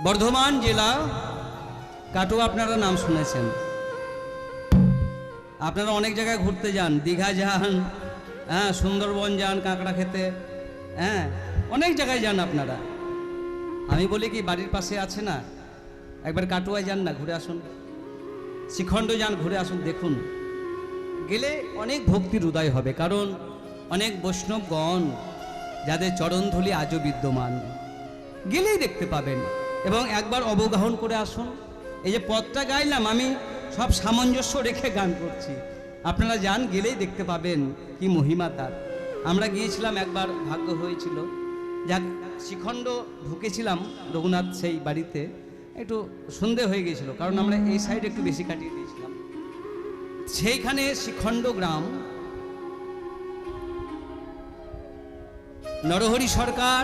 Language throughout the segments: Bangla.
বর্ধমান জেলা কাটোয়া, আপনারা নাম শুনেছেন। আপনারা অনেক জায়গায় ঘুরতে যান, দীঘা যান, হ্যাঁ, সুন্দরবন যান, কাঁকড়া খেতে, হ্যাঁ, অনেক জায়গায় যান আপনারা। আমি বলি কি, বাড়ির পাশে আছে না, একবার কাটোয়ায় যান না, ঘুরে আসুন। শিখণ্ড যান, ঘুরে আসুন, দেখুন। গেলে অনেক ভক্তির উদয় হবে, কারণ অনেক বৈষ্ণবগণ যাদের চরণধূলি আজও বিদ্যমান, গেলেই দেখতে পাবেন। এবং একবার অবগাহন করে আসুন। এই যে পদটা গাইলাম, আমি সব সামঞ্জস্য রেখে গান করছি, আপনারা যান, গেলেই দেখতে পাবেন কি মহিমা তার। আমরা গিয়েছিলাম একবার, ভাগ্য হয়েছিল, যাক শিখণ্ড ঢুকেছিলাম রঘুনাথ সেই বাড়িতে, একটু সন্ধে হয়ে গিয়েছিল, কারণ আমরা এই সাইডে একটু বেশি কাটিয়ে দিয়েছিলাম। সেইখানে শিখণ্ড গ্রাম, নরহরি সরকার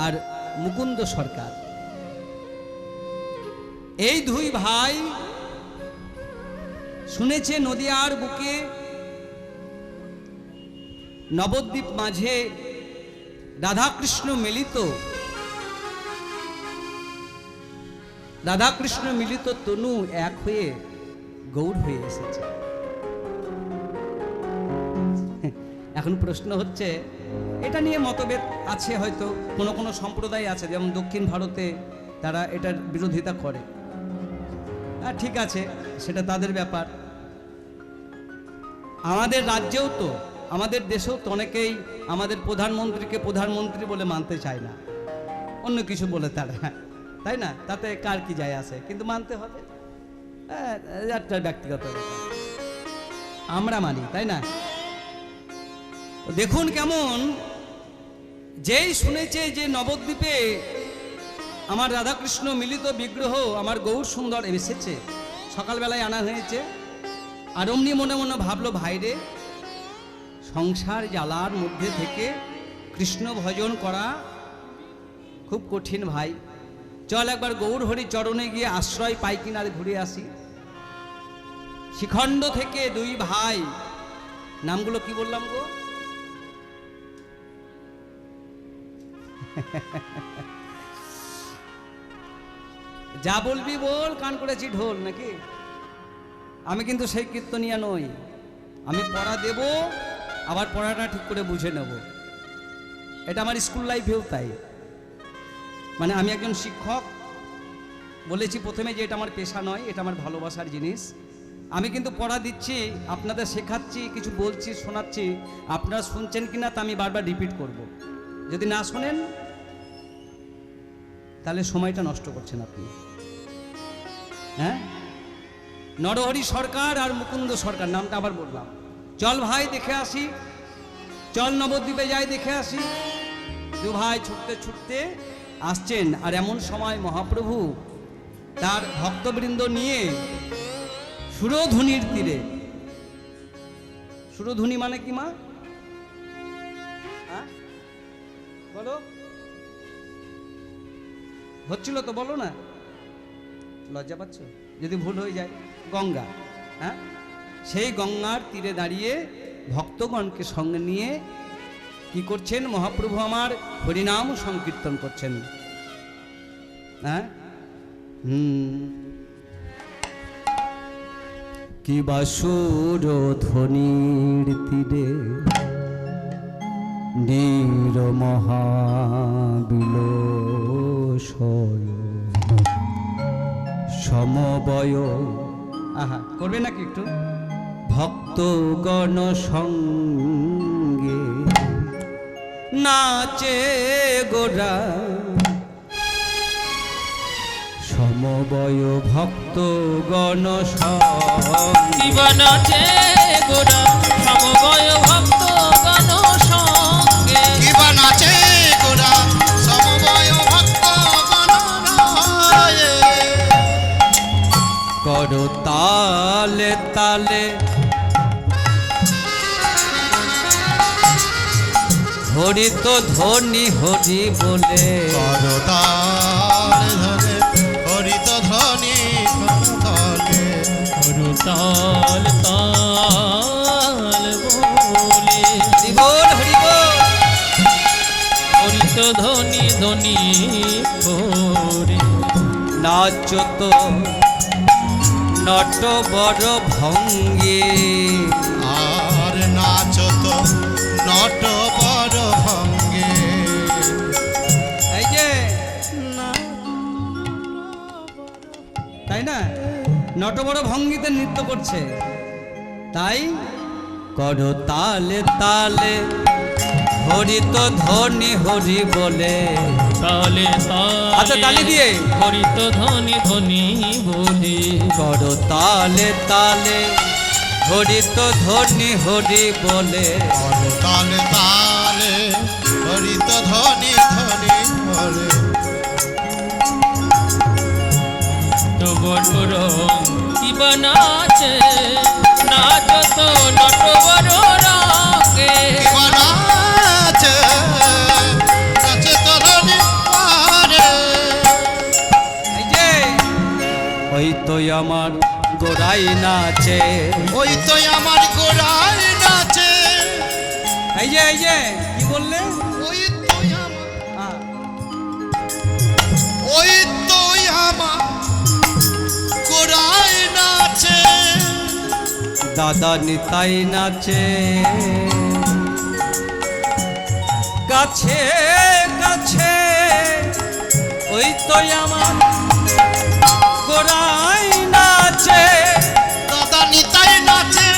আর মুকুন্দ সরকার, এই দুই ভাই শুনেছে নদিয়ার বুকে নবদ্বীপ মাঝে রাধাকৃষ্ণ মিলিত তনু এক হয়ে গৌর হয়ে এসেছে। এখন প্রশ্ন হচ্ছে, এটা নিয়ে মতভেদ আছে, হয়তো কোনো কোনো সম্প্রদায় আছে, যেমন দক্ষিণ ভারতে তারা এটার বিরোধিতা করে। ঠিক আছে, সেটা তাদের ব্যাপার। আমাদের রাজ্যেও তো, আমাদের দেশেও তো অনেকেই আমাদের প্রধানমন্ত্রীকে প্রধানমন্ত্রী বলে মানতে চায় না, অন্য কিছু বলে তারা, তাই না? তাতে কার কি যায় আসে, কিন্তু মানতে হবে, একটা ব্যক্তিগত ব্যাপার। আমরা মানি, তাই না? দেখুন কেমন, যেই শুনেছে যে নবদ্বীপে আমার রাধাকৃষ্ণ মিলিত বিগ্রহ, আমার গৌর সুন্দর এসেছে, সকালবেলায় আনা হয়েছে, আর অমনি মনে মনে ভাবলো, ভাইরে, সংসার জ্বালার মধ্যে থেকে কৃষ্ণ ভজন করা খুব কঠিন ভাই, চল একবার গৌর হরি চরণে গিয়ে আশ্রয় পাই কিনা ঘুরে আসি। শিখণ্ড থেকে দুই ভাই, নামগুলো কি বললাম গো? যা বলবি বল, কান করেছি ঢোল নাকি? আমি কিন্তু সেই কীর্তনিয়া নই, আমি পড়া দেব, আবার পড়াটা ঠিক করে বুঝে নেব। এটা আমার স্কুল লাইফেও তাই। মানে আমি একজন শিক্ষক, বলেছি প্রথমে যে এটা আমার পেশা নয়, এটা আমার ভালোবাসার জিনিস। আমি কিন্তু পড়া দিচ্ছি, আপনাদের শেখাচ্ছি, কিছু বলছি, শোনাচ্ছি, আপনারা শুনছেন কিনা তা আমি বারবার রিপিট করব। যদি না শোনেন তাহলে সময়টা নষ্ট করছেন আপনি। হ্যাঁ, নরহরি সরকার আর মুকুন্দ সরকার, নামটা আবার বললাম। চল ভাই দেখে আসি, চল নবদ্বীপে যাই দেখে আসি। দু ভাই ছুটতে ছুটতে আসছেন, আর এমন সময় মহাপ্রভু তার ভক্তবৃন্দ নিয়ে সুরধুনির তীরে, সুরধুনি মানে কি মা? হ্যাঁ বলো, হচ্ছিল তো, বলো না, লজ্জা পাচ্ছ যদি ভুল হয়ে যায়। গঙ্গা, হ্যাঁ, সেই গঙ্গার তীরে দাঁড়িয়ে ভক্তগণকে সঙ্গে নিয়ে কি করছেন মহাপ্রভু আমার? হরিনাম সংকীর্তন করছেন। হ্যাঁ, কি বা সুরধ্বনির তীরে নীর মহাবিলসয় সমবয়, আহা করবে নাকি একটু? ভক্তগণ সঙ্গে নাচে গোরা সমবয়, ভক্তগণ সঙ্গে নাচে গোরা সমবয়, ভক্তগণ সঙ্গে নাচে গোরা সমবয়, ভক্তগণ করো তালে তালে হরি তো ধ্বনি হরি বলে, করো তালে ধরে হরি তো ধ্বনি বলে, করো তাল তাল বলে, হরি বল হরি বল, হরি তো ধ্বনি ধ্বনি করে নাচো তো নট বড় ভঙ্গে, আর নাচো তো নট বড় ভঙ্গে। এই যে তাই না, নট বড় ভঙ্গিতে নৃত্য করছে, তাই করো তালে তালে হরি তো ধ্বনি হরি বলে। তালে আচ্ছা, তালি দিয়ে। হরিত ধ্বনি ধ্বনি বলে করো তালে তালে হরি তো ধ্বনি হরি বলে। করো তালে তালে হরিত ধ্বনি ধ্বনি বলে। তো বড় রং কি বানাচে নাচ তো নট বড় রঙে নাচে নাচে তো ধ্বনি পারে। এই যে ওই তো আমার গোড়াই নাচে, ওই তো আমার গোড়ায় নাচে। এই যে কি বললে? ওই তো আমার আহ, ওই তো আমার গোড়ায় নাচে। দাদা নিতাই নাচে কাছে কাছে, ওই তো আমার গোড়াই নাচে। দাদা নিতাই নাচে।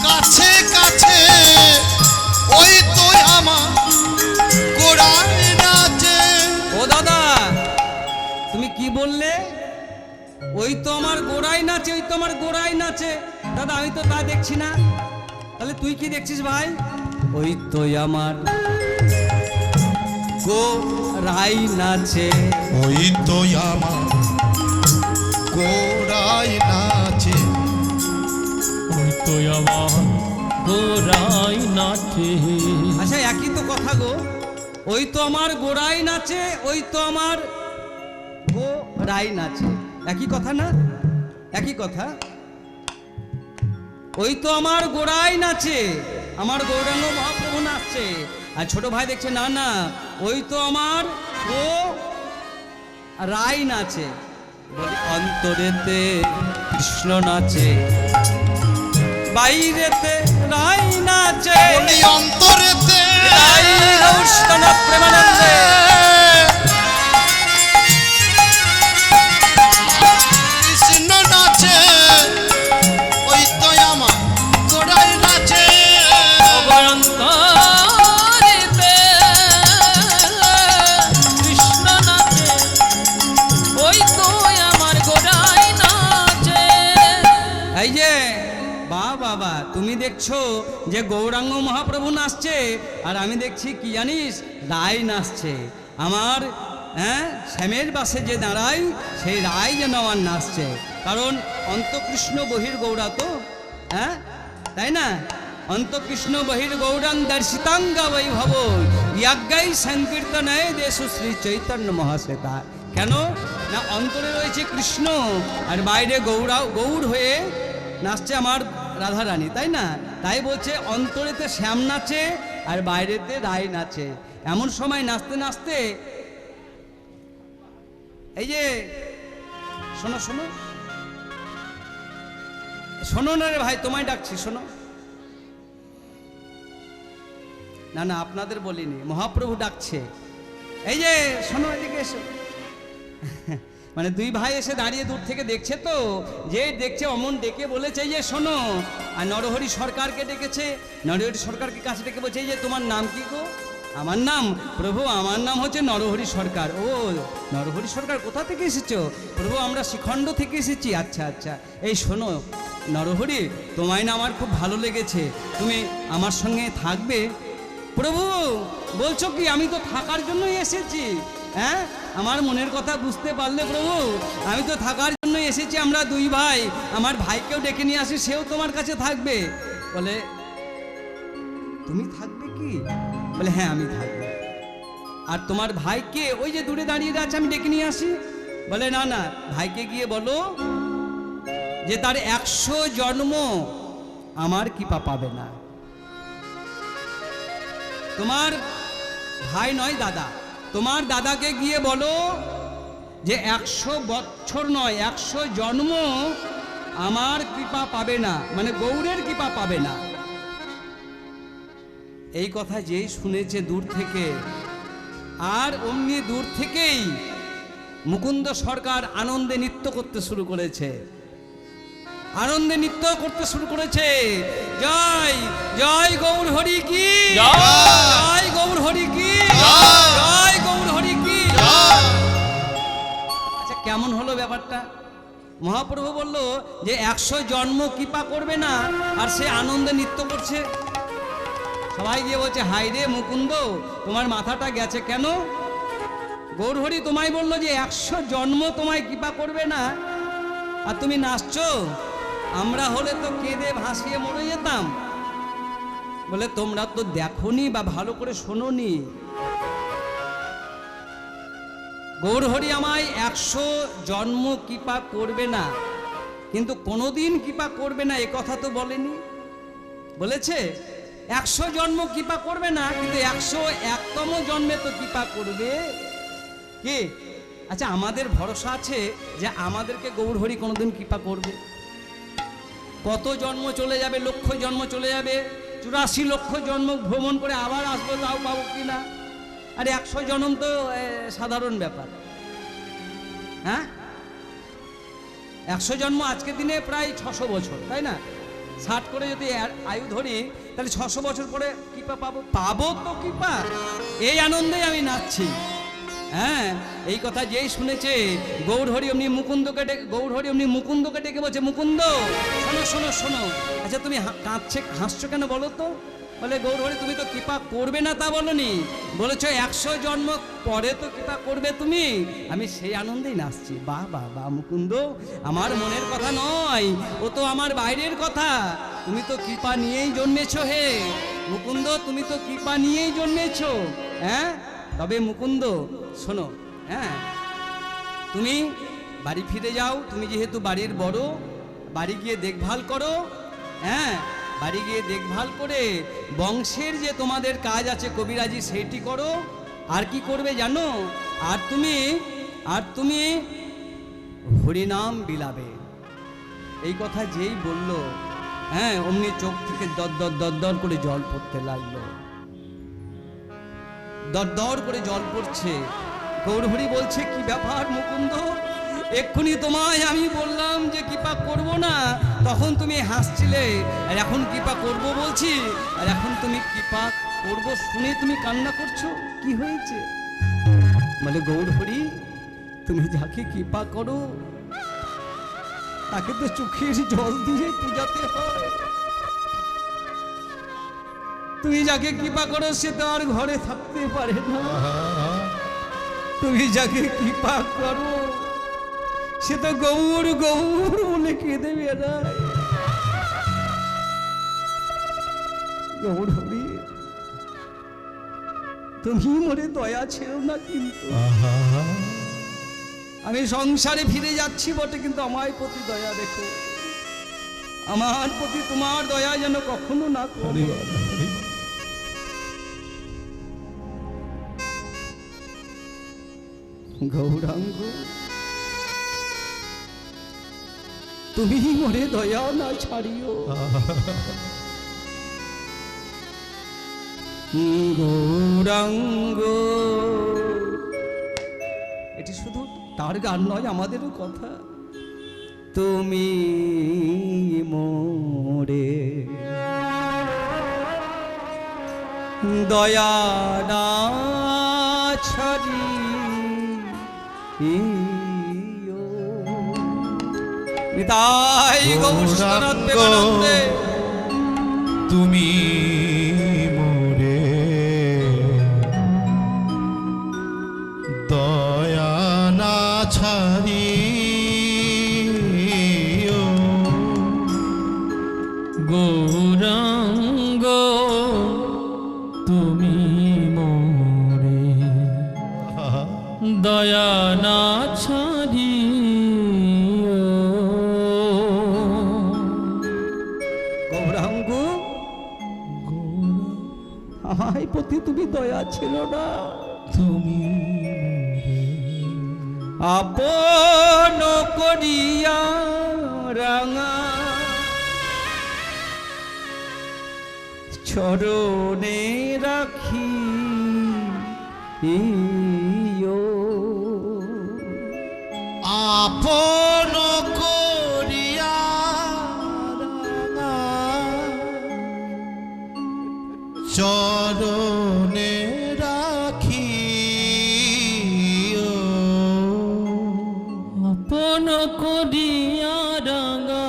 কাছে কাছে ওই তো আমার গোড়ায় নাচে। ও দাদা, তুমি কি বললে? ওই তো আমার গোড়াই নাচে, ওই তো আমার গোড়াই নাচে। দাদা, আমি তো তা দেখছি না, তাহলে তুই কি দেখছিস ভাই? ওই তো আমার গোড়াই নাচে। ওই তো আমার গোড়ায় নাচে। ওই তো আমার গোড়াই নাচে আচ্ছা, একই তো কথা গো। ওই তো আমার গোড়াই নাচে, ওই তো আমার গোড়াই নাচে, একই কথা না? একই কথা। ওই তো আমার গোড়াই নাচে, আমার গৌরাঙ্গ মহাপ্রভু নাচছে। আর ছোট ভাই দেখছে না না, ওই তো আমার রাই নাচে। বলি অন্তরেতে কৃষ্ণ নাচে, বাইরেতে রাই নাচে। বলি অন্তরেতে রাই গৌরস্তন প্রেমানন্দে। কৃষ্ণ নাচে। ওই তো আমার গোড়ায় নাচে। অবন্তরেতে কৃষ্ণ নাচে ওই তো আমার গোড়াই নাচে। এই যে বাবা, তুমি দেখছো যে গৌরাঙ্গ মহাপ্রভু নাচছে, আর আমি দেখছি কি জানিস, রায় নাচছে। আমার শ্যামের বাসে যে দাঁড়াই, সেই রায় যেন আমার নাচছে। কারণ অন্তকৃষ্ণ বহির গৌরা তো, তাই না? অন্তকৃষ্ণ বহির গৌরাং দর্শিতাঙ্গা বৈভব ইয়াজ্ঞাই সংকীর্তনায় দেশু শ্রী চৈতন্য মহাশ্বেতা। কেন না, অন্তরে রয়েছে কৃষ্ণ, আর বাইরে গৌর হয়ে নাচছে আমার রাধারানী, তাই না? তাই বলছে অন্তরেতে শ্যাম নাচে আর বাইরেতে রায় নাচে। এমন সময় নাচতে নাচতে এই যে শোনো শোনো শোনো না রে ভাই, তোমায় ডাকছি, শোনো না। না, আপনাদের বলিনি, মহাপ্রভু ডাকছে। এই যে শোনো, এদিকে এসো। মানে দুই ভাই এসে দাঁড়িয়ে দূর থেকে দেখছে, তো যে দেখছে অমন ডেকে বলেছে যে শোনো। আর নরহরি সরকারকে ডেকেছে, নরহরি সরকারকে কাছে ডেকে বলছে, এই যে তোমার নাম কি গো? আমার নাম প্রভু, আমার নাম হচ্ছে নরহরি সরকার। ও নরহরি সরকার, কোথা থেকে এসেছো? প্রভু, আমরা শিখণ্ড থেকে এসেছি। আচ্ছা আচ্ছা, এই শোনো নরহরি, তোমায় না আমার খুব ভালো লেগেছে, তুমি আমার সঙ্গে থাকবে? প্রভু বলছো কি? আমি তো থাকার জন্যই এসেছি। আমার মনের কথা বুঝতে পারলে প্রভু? আমি তো থাকার জন্য এসেছি। আমরা দুই ভাই, আমার ভাইকেও ডেকে নিয়ে আসি, সেও তোমার কাছে থাকবে। বলে তুমি থাকবে কি? বলে হ্যাঁ, আমি থাকবো। আর তোমার ভাইকে ওই যে দূরে দাঁড়িয়ে আছে, আমি ডেকে নিয়ে আসি। বলে না না, ভাইকে গিয়ে বলো যে তার 100 জন্ম আমার কৃপা পাবে না। তোমার ভাই নয় দাদা, তোমার দাদাকে গিয়ে বলো যে 100 বছর নয় 100 জন্ম আমার কৃপা পাবে না, মানে গৌরের কৃপা পাবে না। এই কথা যেই শুনেছে দূর থেকে, আর অমনি দূর থেকেই মুকুন্দ সরকার আনন্দে নৃত্য করতে শুরু করেছে, আনন্দে নৃত্য করতে শুরু করেছে। জয় জয় গৌর হরি কি, জয় গৌর হরি কি, জয় গৌর হরি কি। আচ্ছা, কেমন হলো ব্যাপারটা? মহাপ্রভু বলল যে 100 জন্ম কৃপা করবে না, আর সে আনন্দে নৃত্য করছে। সবাই গিয়ে বলছে, হাই রে মুকুন্দ, তোমার মাথাটা গেছে কেন? গৌরহরি তোমায় বললো যে 100 জন্ম তোমায় কৃপা করবে না, আর তুমি নাচছো। আমরা হলে তো কেঁদে ভাসিয়ে মরে যেতাম। বলে তোমরা তো দেখোনি বা ভালো করে শোনোনি। গৌরহরি আমায় 100 জন্ম কৃপা করবে না, কিন্তু কোনোদিন কৃপা করবে না এ কথা তো বলেনি। বলেছে 100 জন্ম কৃপা করবে না, কিন্তু 101তম জন্মে তো কৃপা করবে। কে? আচ্ছা, আমাদের ভরসা আছে যে আমাদেরকে গৌরহরি কোনোদিন কৃপা করবে? কত জন্ম চলে যাবে, লক্ষ জন্ম চলে যাবে, 84 লক্ষ জন্ম ভ্রমণ করে আবার আসবো, তাও পাবো কিনা? আরে 100 জন্ম তো সাধারণ ব্যাপার। হ্যাঁ, 100 জন্ম আজকের দিনে প্রায় 600 বছর, তাই না? 60 করে যদি আয়ু ধরি, তাহলে 600 বছর পরে কৃপা পাবো। পাবো তো কৃপা, এই আনন্দেই আমি নাচছি। হ্যাঁ, এই কথা যেই শুনেছে গৌরহরি অমনি মুকুন্দকে ডেকে বলছে, মুকুন্দ শোনো শোনো শোনো। আচ্ছা, তুমি হাসছো কেন বলো তো? বলে গৌরহরি, তুমি তো কৃপা করবে না তা বলনি, বলেছো 100 জন্ম পরে তো কৃপা করবে তুমি। আমি সেই আনন্দেই নাচছি। বাহ বাহ বাহ মুকুন্দ, আমার মনের কথা নয়, ও তো আমার বাইরের কথা। তুমি তো কৃপা নিয়েই জন্মেছো হে মুকুন্দ, তুমি তো কৃপা নিয়েই জন্মেছো। হ্যাঁ, তবে মুকুন্দ শোনো, হ্যাঁ, তুমি বাড়ি ফিরে যাও। তুমি যেহেতু বাড়ির বড়, বাড়ি গিয়ে দেখভাল করো। হ্যাঁ, বাড়ি গিয়ে দেখভাল করে বংশের যে তোমাদের কাজ আছে কবিরাজি, সেইটি করো। আর কি করবে জানো? আর তুমি হরিনাম বিলাবে। এই কথা যেই বলল, হ্যাঁ, অমনি চোখ থেকে দর করে জল পড়তে লাগলো, দর করে জল পড়ছে। গৌরহরি বলছে, কি ব্যাপার মুকুন্দ, এক্ষুনি তোমায় আমি বললাম যে কৃপা করব না, তখন তুমি হাসছিলে, আর এখন কৃপা করব বলছি, আর এখন তুমি কৃপা করব শুনে তুমি কান্না করছো, কি হয়েছে? বলে গৌরহরি, তুমি যাকে কৃপা করো তাকে তো চোখের জল দিয়ে পূজাতে হয়। তুমি যাকে কৃপা করো সে তো আর ঘরে থাকতে পারে না। তুমি যাকে কৃপা করো সে তো গৌর গৌর বলে কেঁদে বেড়ায়। গৌরহরি, তুমি মনে দয়া ছিল না, কিন্তু আমি সংসারে ফিরে যাচ্ছি বটে, কিন্তু আমার প্রতি দয়া দেখো, আমার প্রতি তোমার দয়া যেন কখনো না করি। গৌরাঙ্গ, তুমি মরে দয়া না ছাড়িও। গৌরাঙ্গ, এটি শুধু তার গান নয়, আমাদেরও কথা। তুমি মোরে দয়া না ছাড়ি নিতাই গৌর সনাতন প্রেমানন্দে। তুমি মোরে দয়া না ছাড়ি গৌরাঙ্গ, তুমি মোরে দয়া না ছাড়ি প্রতি তুমি দয়া ছিল না? তুমি আপন করিয়া রাঙা চরণে রাখি আপন করিয়া রাঙা চরণে রাখি আপন করিয়া রাঙা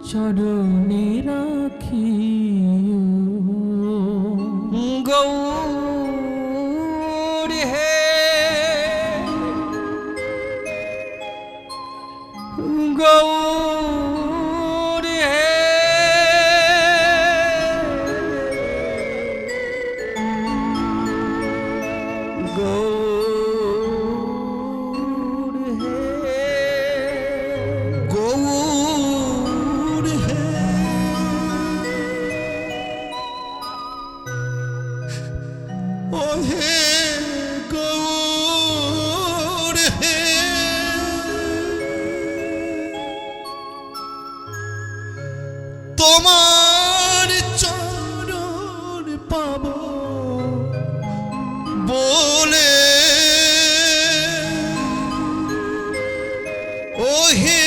চরণে রাখি গৌর হে গৌর হে গৌর হে গৌর হে ও হে গৌর হে তোমার চরণ পাব বলে ও হে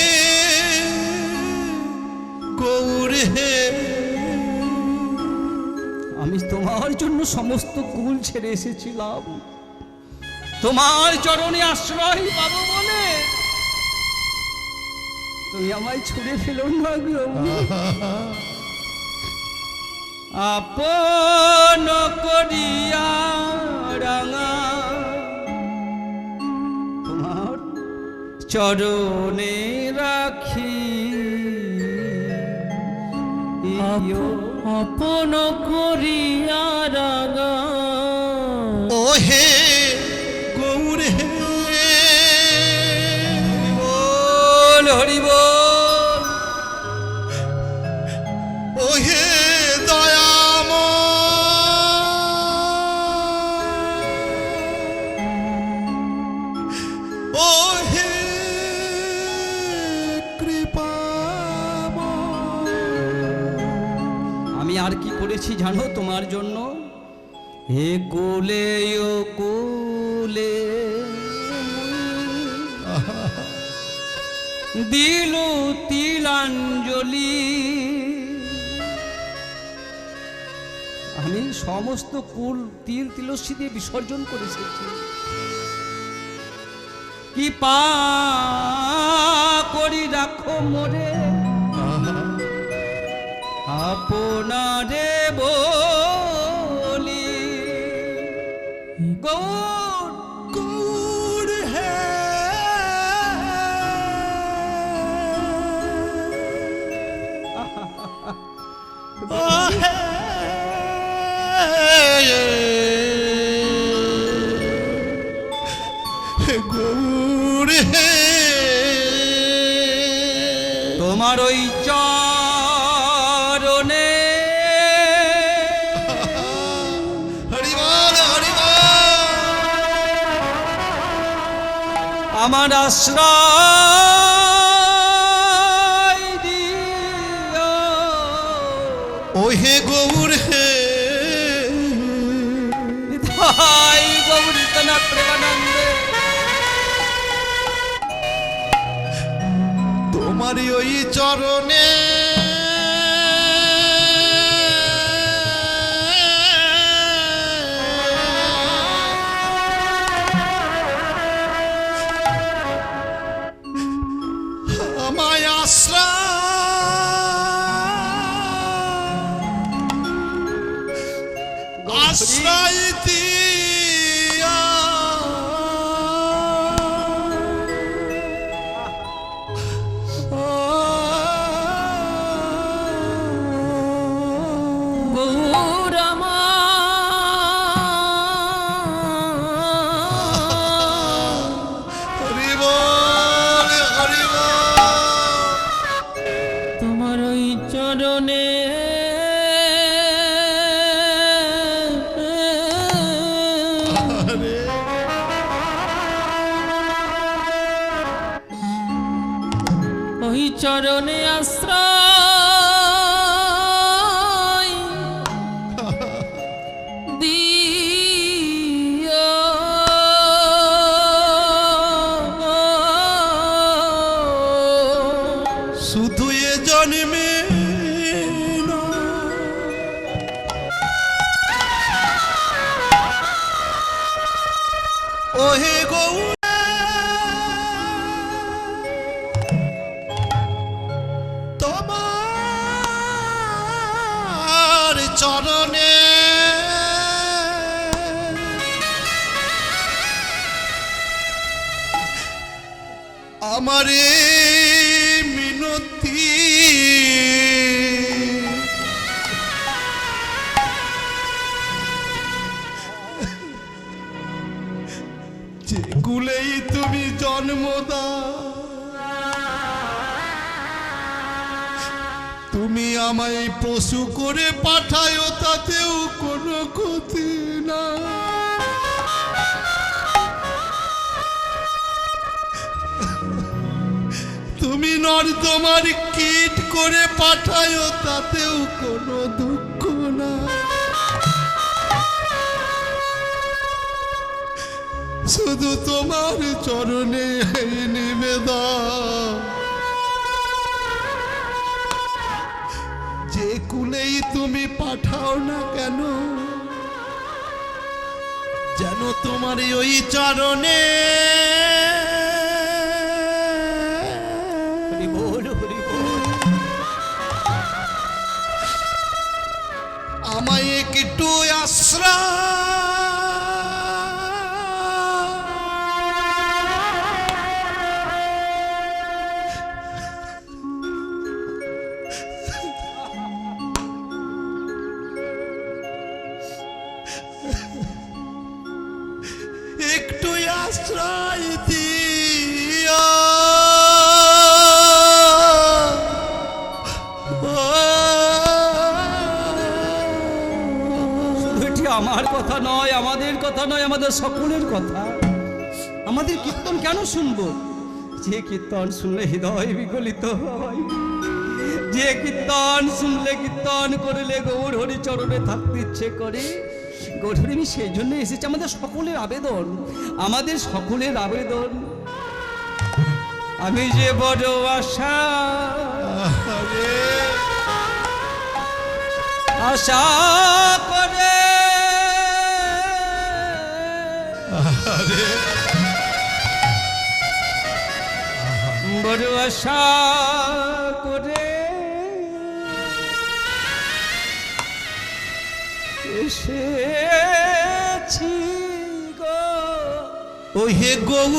গৌর হে আমি তোমার জন্য সমস্ত কুল ছেড়ে এসেছিলাম, তোমার চরণে আশ্রয় পাবো বলে। তুমি আমায় ছুড়ে ফেলো না গো। আপন করিয়া রাঙা তোমার চরণে রাখি আপন করিয়া রাঙা ও হে গৌর হে বল হরি বল। ও হে দয়াম ও হে কৃপাম আমি আর কি করেছি জানো তোমার জন্য? হে কোলে ও কোলে দিল তিলাঞ্জলি। আমি সমস্ত কুল তিল তিলস্যি দিয়ে বিসর্জন করে এসেছি। কি পা করি রাখো মোরে আপনারে বলি। গৌর গৌর হে ও হে গৌর হে তোমার ওই চরণে হরি বল হরি বল আমার আশ্রয় দিও। ও হে গৌর হে নিতাই গৌরীতনাথ প্রেমানন্দে তোমারই ওই চরণে আমায় আশ্রয় দিয়া গৌর হরি বল হরি বল তোমার ওই চরণে চরণে আশ্রয় দিও শুধু এ জন্মে না, ওহে গৌর তোমার চরণে আমারে মিনতি, যে কুলেই তুমি জন্ম দাও, তুমি আমায় পশু করে পাঠায়ো, তাতেও কোনো ক্ষতি না। তুমি নর্দমার কীট করে পাঠায়ো, তাতেও কোনো দুঃখ না। শুধু তোমার চরণে এই নিবেদন, যে কুলেই তুমি পাঠাও না কেন, যেন তোমার ওই চরণে আমায় একটু একটু আশ্রয় দিও, শুধু এটি আমার কথা নয়, আমাদের কথা নয়, আমাদের সকলের কথা। আমাদের কীর্তন কেন শুনবো? যে কীর্তন শুনলে হৃদয় বিগলিত হয়, যে কীর্তন শুনলে, কীর্তন করলে গৌর হরি চরণে থাকতে ইচ্ছে করে। গৌর হরি, আমি সেই জন্য এসেছি। আমাদের সকলের আবেদন, আমাদের সকলের আবেদন। আমি যে বড় আশা আশা করে বড় আশা করে এসেছি গো, ওহে গৌর,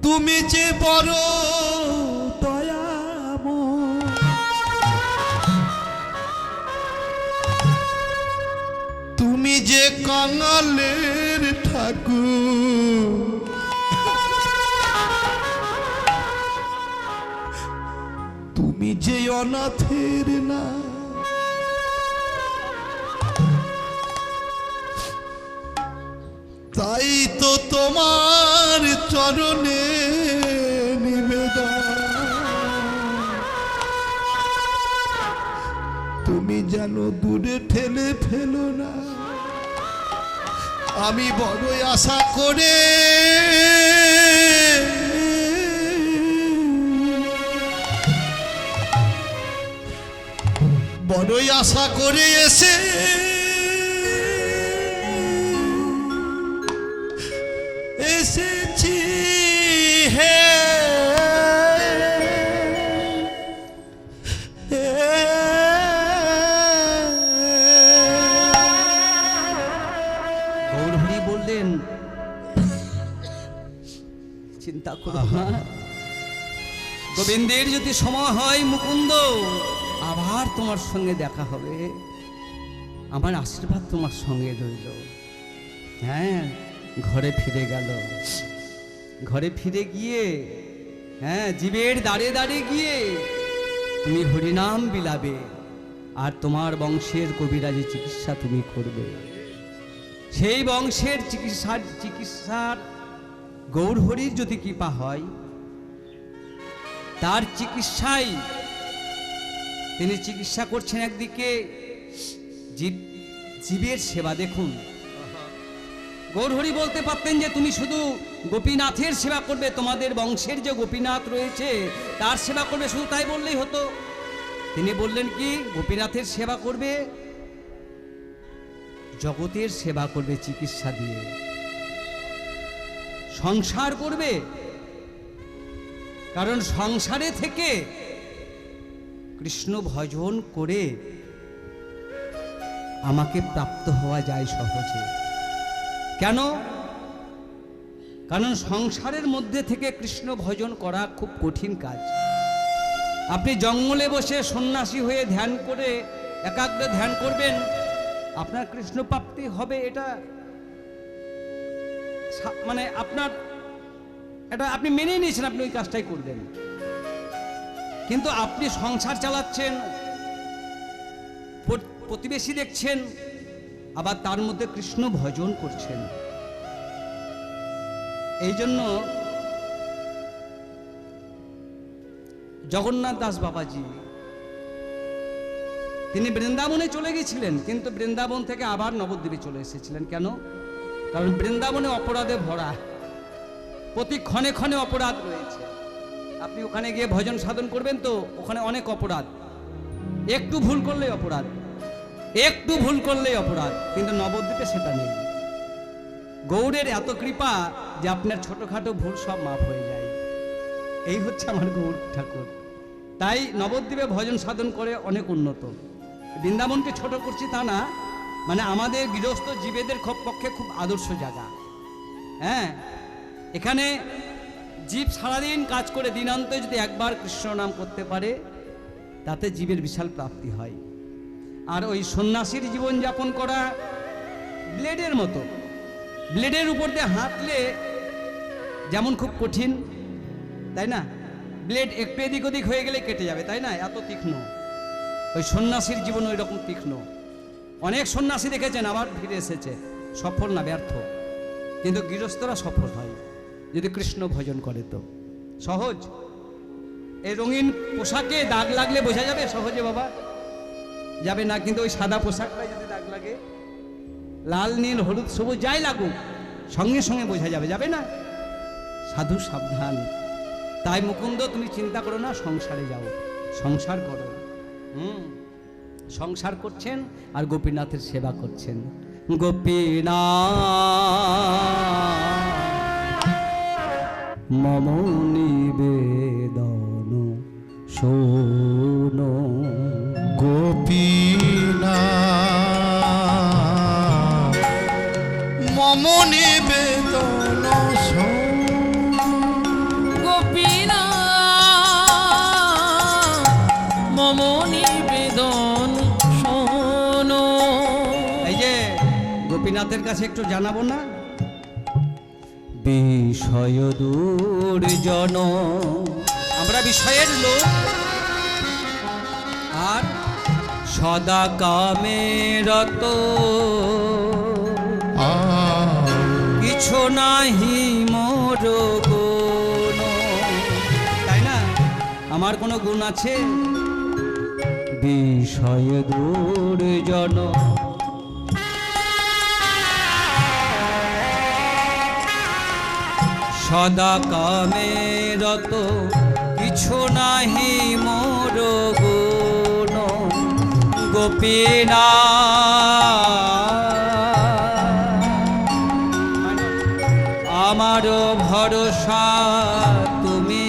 তুমি যে বড় দয়াময়, তুমি যে কাঙালের ঠাকুর, তুমি যে অনাথের না, তাই তো তোমার চরণে নিবেদন, তুমি যেন দূরে ঠেলে ফেলো না। আমি বড়ই আশা করে বড়ই আশা করে এসেছি হে গৌর হরি বললেন, চিন্তা করো না, গোবিন্দের যদি সময় হয় মুকুন্দ, আবার তোমার সঙ্গে দেখা হবে। আমার আশীর্বাদ তোমার সঙ্গে রইল। হ্যাঁ, ঘরে ফিরে গেল। ঘরে ফিরে গিয়ে, হ্যাঁ, জীবের দাঁড়ে দাঁড়ে গিয়ে তুমি হরিনাম বিলাবে। আর তোমার বংশের কবিরাজি চিকিৎসা তুমি করবে। সেই বংশের চিকিৎসার গৌরহরির যদি কৃপা হয়, তার চিকিৎসায় তিনি চিকিৎসা করছেন একদিকে জীবের সেবা। দেখুন, গৌরহরি বলতে পারতেন যে তুমি শুধু গোপীনাথের সেবা করবে, তোমাদের বংশের যে গোপীনাথ রয়েছে তার সেবা করবে, শুধু তাই বললেই হতো। তিনি বললেন কি, গোপীনাথের সেবা করবে, জগতের সেবা করবে চিকিৎসা দিয়ে, সংসার করবে। কারণ সংসারে থেকে কৃষ্ণ ভজন করে আমাকে প্রাপ্ত হওয়া যায় সহজে। কেন? কারণ সংসারের মধ্যে থেকে কৃষ্ণ ভজন করা খুব কঠিন কাজ। আপনি জঙ্গলে বসে সন্ন্যাসী হয়ে ধ্যান করে একাগ্র ধ্যান করবেন, আপনার কৃষ্ণ প্রাপ্তি হবে, এটা মানে আপনার এটা আপনি মেনে নিয়েছেন, আপনি ওই কাজটাই করবেন। কিন্তু আপনি সংসার চালাচ্ছেন, প্রতিবেশী দেখছেন, আবার তার মধ্যে কৃষ্ণ ভজন করছেন। এই জন্য জগন্নাথ দাস বাবাজি তিনি বৃন্দাবনে চলে গেছিলেন, কিন্তু বৃন্দাবন থেকে আবার নবদ্বীপে চলে এসেছিলেন। কেন? কারণ বৃন্দাবনে অপরাধে ভরা, প্রতি ক্ষণে ক্ষণে অপরাধ রয়েছে। আপনি ওখানে গিয়ে ভজন সাধন করবেন তো ওখানে অনেক অপরাধ, একটু ভুল করলেই অপরাধ, একটু ভুল করলেই অপরাধ। কিন্তু নবদ্বীপে সেটা নেই। গৌড়ের এত কৃপা যে আপনার ছোটখাটো ভুল সব মাফ হয়ে যায়। এই হচ্ছে আমার গৌড় ঠাকুর। তাই নবদ্বীপে ভজন সাধন করে অনেক উন্নত। বৃন্দাবনকে ছোট করছি তা না, মানে আমাদের গৃহস্থ জীবেদের পক্ষে খুব আদর্শ জায়গা। হ্যাঁ, এখানে জীব সারাদিন কাজ করে দিনান্তে যদি একবার কৃষ্ণ নাম করতে পারে, তাতে জীবের বিশাল প্রাপ্তি হয়। আর ওই সন্ন্যাসীর জীবনযাপন করা ব্লেডের মতো, ব্লেডের উপর দিয়ে হাঁটলে যেমন খুব কঠিন, তাই না? ব্লেড একটু এদিক ওদিক হয়ে গেলে কেটে যাবে, তাই না? এত তীক্ষ্ণ। ওই সন্ন্যাসীর জীবন ওই রকম তীক্ষ্ণ। অনেক সন্ন্যাসী দেখেছেন আবার ফিরে এসেছে, সফল না ব্যর্থ। কিন্তু গৃহস্থরা সফল হয় যদি কৃষ্ণ ভজন করে। তো সহজ? এই রঙিন পোশাকে দাগ লাগলে বোঝা যাবে সহজে? বাবা যাবে না। কিন্তু ওই সাদা পোশাকটায় যদি দাগ লাগে, লাল নীল হলুদ সবুজ যাই লাগুক, সঙ্গে সঙ্গে বোঝা যাবে, যাবে না? সাধু সাবধান। তাই মুকুন্দ তুমি চিন্তা করো না, সংসারে যাও, সংসার করো। সংসার করছেন আর গোপীনাথের সেবা করছেন। গোপীনাথ মম নিবেদন শোনো, গোপীনাথ মম নিবেদন গোপীনাথ মম নিবেদন শোনো। এই যে গোপীনাথের কাছে একটু জানাবো না, বিষয় দুর্জন, আমরা বিষয়ের লোক, আর সদা কামে রত, কিছু নাহি মোর গুণ। তাই না? আমার কোনো গুণ আছে? বিষয় দুর্জন, সদা কামে রত, কিছু নাহি মোর গুণ। গোপীনাথ আমার ভরসা তুমি,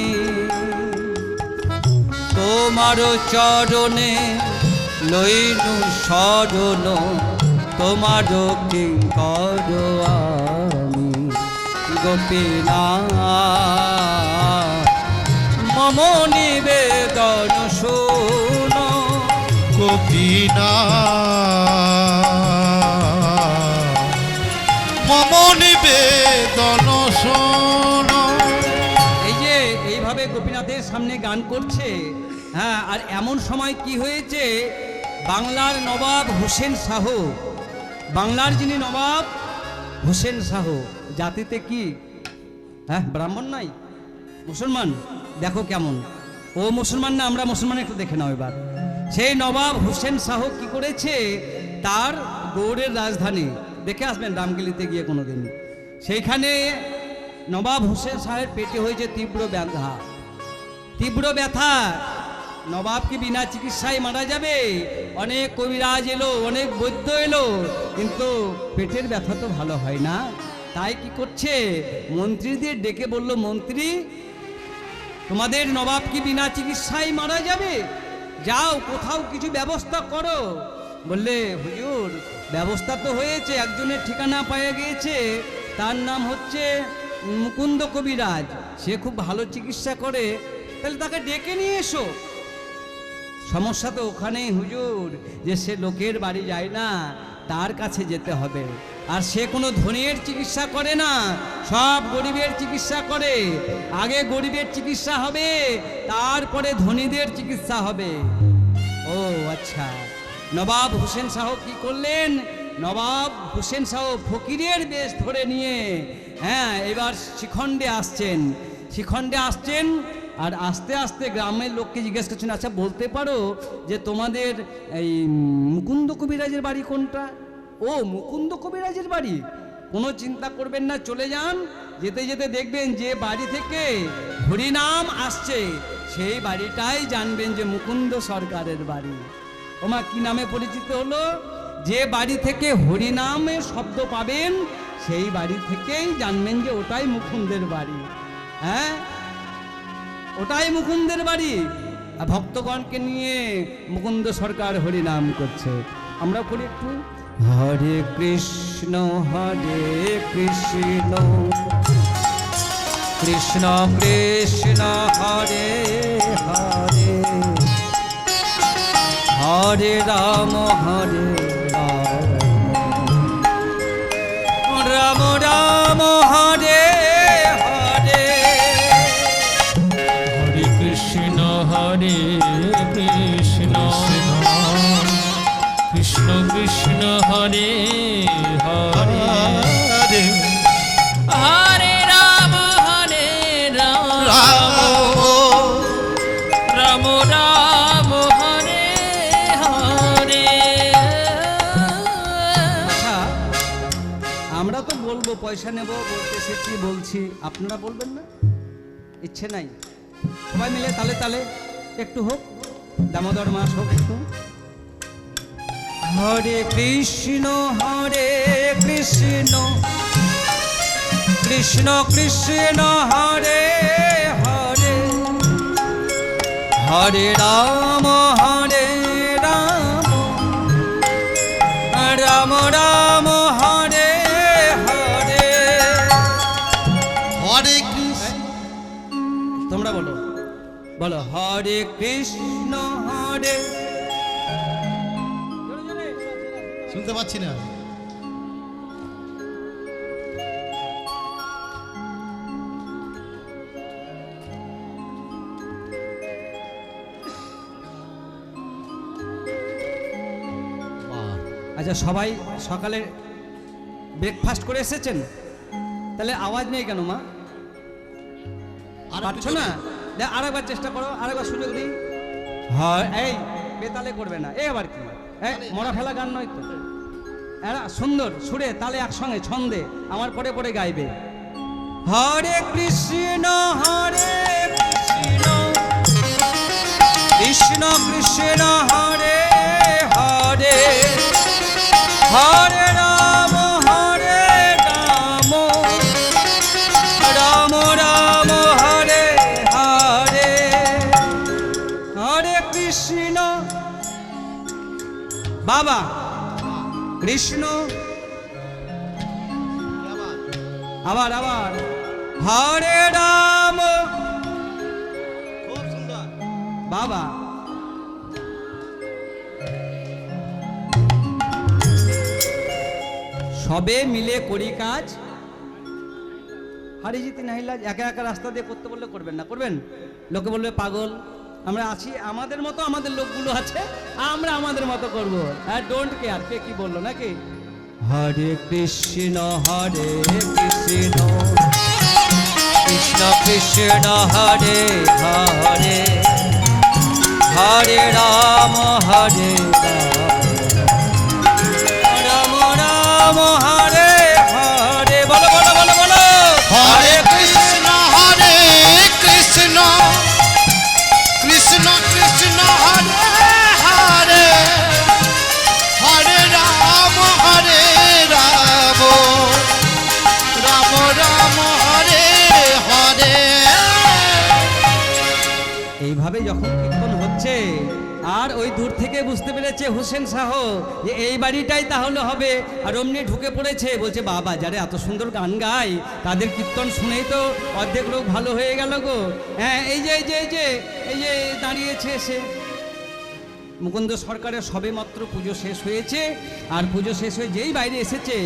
তোমার চরণে লইনু শরণ, তোমার কিঙ্কর আমি। গোপীনাথ মম নিবেদন শোনো, গোপীনাথ মম নিবেদন শোনো। এই যে এইভাবে গোপীনাথের সামনে গান করছে। হ্যাঁ, আর এমন সময় কি হয়েছে, বাংলার নবাব হোসেন শাহ, বাংলার যিনি নবাব হোসেন শাহ, জাতিতে কি হ্যাঁ ব্রাহ্মণ নাই, মুসলমান। দেখো কেমন, ও মুসলমান না আমরা মুসলমান, একটু দেখে নাও এবার। সেই নবাব হোসেন শাহ কি করেছে, তার গৌড়ের রাজধানী, দেখে আসবেন রামগিলিতে গিয়ে কোনোদিন, সেইখানে নবাব হোসেন শাহের পেটে হয়েছে তীব্র ব্যথা, তীব্র ব্যথা। নবাব কি বিনা চিকিৎসায় মারা যাবে? অনেক কবিরাজ এলো, অনেক বৈদ্য এলো, কিন্তু পেটের ব্যথা তো ভালো হয় না। তাই কি করছে, মন্ত্রীদের ডেকে বলল, মন্ত্রী তোমাদের নবাব কি বিনা চিকিৎসায় মারা যাবে? যাও কোথাও কিছু ব্যবস্থা করো। বললে হুজুর ব্যবস্থা তো হয়েছে, একজনের ঠিকানা পাওয়া গিয়েছে, তার নাম হচ্ছে মুকুন্দ কবিরাজ, সে খুব ভালো চিকিৎসা করে, তাহলে তাকে ডেকে নিয়ে এসো। সমস্যা তো ওখানেই হুজুর, যে সে লোকের বাড়ি যায় না, তার কাছে যেতে হবে। আর সে কোনো ধনীর চিকিৎসা করে না, সব গরিবের চিকিৎসা করে। আগে গরিবের চিকিৎসা হবে, তারপরে ধনীদের চিকিৎসা হবে। ও আচ্ছা, নবাব হোসেন শাহ কি করলেন, নবাব হোসেন শাহ ফকিরের বেশ ধরে নিয়ে হ্যাঁ এবার শিখণ্ডে আসছেন, শিখণ্ডে আসছেন। আর আস্তে আস্তে গ্রামের লোককে জিজ্ঞেস করছেন, আচ্ছা বলতে পারো যে তোমাদের এই মুকুন্দ কবিরাজের বাড়ি কোনটা? ও মুকুন্দ কবিরাজের বাড়ি, কোনো চিন্তা করবেন না, চলে যান, যেতে যেতে দেখবেন যে বাড়ি থেকে হরিনাম আসছে, সেই বাড়িটাই জানবেন যে মুকুন্দ সরকারের বাড়ি। ওমা কি নামে পরিচিত হলো? যে বাড়ি থেকে হরিনামের শব্দ পাবেন, সেই বাড়ি থেকেই জানবেন যে ওটাই মুকুন্দের বাড়ি। হ্যাঁ ওটাই মুকুন্দের বাড়ি। ভক্তগণকে নিয়ে মুকুন্দ সরকার হরিনাম করছে, আমরা করি একটু। হরে কৃষ্ণ কৃষ্ণ কৃষ্ণ কৃষ্ণ হরে হরে, হরে রাম রাম রাম হরে হরে, হরে কৃষ্ণ কৃষ্ণ কৃষ্ণ হরে হরে, হরে রাম রাম রাম হরে হরে। আচ্ছা আমরা তো বলবো, পয়সা নেব, বলতে এসেছি বলছি, আপনারা বলবেন না? ইচ্ছে নাই? সবাই মিলে তালে তালে একটু হোক, দামোদর মাস হোক একটু। হরে কৃষ্ণ কৃষ্ণ কৃষ্ণ হরে হরে, হরে রাম রাম রাম হরে হরে। হরে কৃষ্ণ, তোমরা বলো বলো, হরে কৃষ্ণ হরে, শুনতে পাচ্ছি না। আচ্ছা সবাই সকালে ব্রেকফাস্ট করে এসেছেন, তাহলে আওয়াজ নেই কেন মা? পারছো না? আরেকবার চেষ্টা করো, আরেকবার সুযোগ দিই। হ্যাঁ এই বেতালে করবে না, এই আবার কি মরা ফেলা গান নয় তো, এরা সুন্দর সুরে তালে একসঙ্গে ছন্দে আমার পরে পরে গাইবে। হরে কৃষ্ণ কৃষ্ণ কৃষ্ণ হরে হরে, হরে রাম রাম রাম হরে হরে, হরে কৃষ্ণ বাবা কৃষ্ণ, আবার আবার হরে রাম বাবা। সবে মিলে করি কাজ, হারি জিতি নাহিলাজ। একা একা রাস্তা দিয়ে করতে বললে করবেন না, করবেন? লোকে বলবে পাগল, আমরা আছি আমাদের মতো, আমাদের লোকগুলো আছে, আমরা আমাদের মতো করব, আর ডোন্ট কেয়ার কে কি বললো নাকি। হরে কৃষ্ণ কৃষ্ণ কৃষ্ণ হরে হরে, হরে রাম রাম রাম হরে হরে। বলো বলো বলো বলো। হরে কৃষ্ণ কৃষ্ণ কৃষ্ণ হরে হরে, হরে রাম রাম রাম হরে হরে। এইভাবে যখন কীর্তন হচ্ছে, আর ওই দূর থেকে বুঝতে পেরেছে হোসেন শাহ যে এই বাড়িটাই তাহলে হবে, আর অমনি ঢুকে পড়েছে, বলছে বাবা যারা এত সুন্দর গান গায় তাদের কীর্তন শুনেই তো অর্ধেক লোক ভালো হয়ে গেল গো। হ্যাঁ এই যে এই যে এই যে এই যে দাঁড়িয়েছে সে মুকুন্দ সরকারের সবে মাত্র পুজো শেষ হয়েছে, আর পুজো শেষ হয়ে যেই বাইরে এসেছে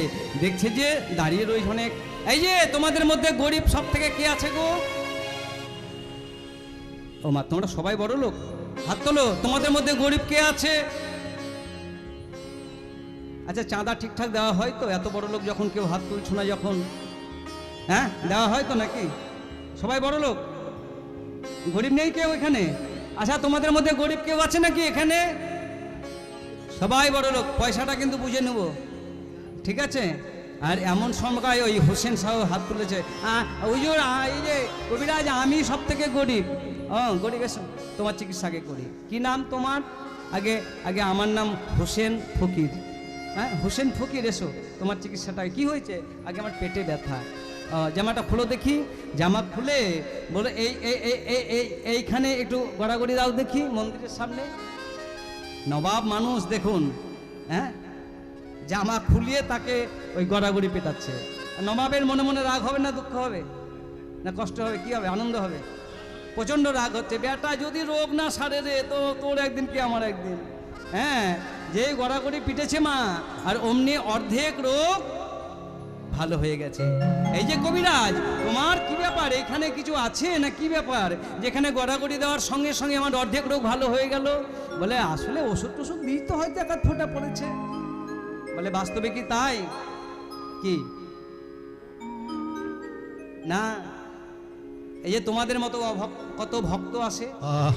দেখছে যে দাঁড়িয়ে রয়েছে অনেক। এই যে তোমাদের মধ্যে গরিব সব থেকে কে আছে গো? ও মা, তোমরা সবাই বড় লোক, হাত তোলো। তোমাদের মধ্যে গরিব কে আছে? আচ্ছা চাঁদা ঠিকঠাক দেওয়া হয় তো? এত বড় লোক যখন কেউ হাত তুলছো না যখন, হ্যাঁ দেওয়া হয় তো নাকি? সবাই বড় লোক, গরিব নেই কেউ এখানে? আচ্ছা তোমাদের মধ্যে গরিব কেউ আছে নাকি এখানে? সবাই বড় লোক, পয়সাটা কিন্তু বুঝে নেব, ঠিক আছে? আর এমন সময় ওই হোসেন শাহ হাত তুলেছে, ওই যে এই যে কবিরাজ আমি সব থেকে গরিব। গরিব, এসো তোমার চিকিৎসাকে করি। কি নাম তোমার? আগে আগে আমার নাম হোসেন ফকির। হ্যাঁ হোসেন ফকির, এসো তোমার চিকিৎসাটা কি হয়েছে? আগে আমার পেটে ব্যথা। জামাটা খুলো দেখি। জামা খুলে বলে এই এইখানে একটু গড়াগড়ি দাও দেখি মন্দিরের সামনে। নবাব মানুষ দেখুন, হ্যাঁ জামা খুলিয়ে তাকে ওই গড়াগড়ি পেটাচ্ছে। নবাবের মনে মনে রাগ হবে না দুঃখ হবে না কষ্ট হবে? কি হবে? আনন্দ হবে। প্রচণ্ড রাগ হচ্ছে, বেটা যদি রোগ না সারে রে তো তোর একদিন কি আমার একদিন। হ্যাঁ যে গড়াগড়ি পিটেছে মা, আর অমনি অর্ধেক রোগ ভালো হয়ে গেছে। এই যে কবিরাজ তোমার কি ব্যাপার, এখানে কিছু আছে না কি ব্যাপার যেখানে গড়াগড়ি দেওয়ার সঙ্গে সঙ্গে আমার অর্ধেক রোগ ভালো হয়ে গেল? বলে আসলে ওষুধ টষুধ দিই তো হয়তো এক ফোঁটা পড়েছে। বলে বাস্তবে কি তাই? কি না? এই যে তোমাদের মতো কত ভক্ত আসে,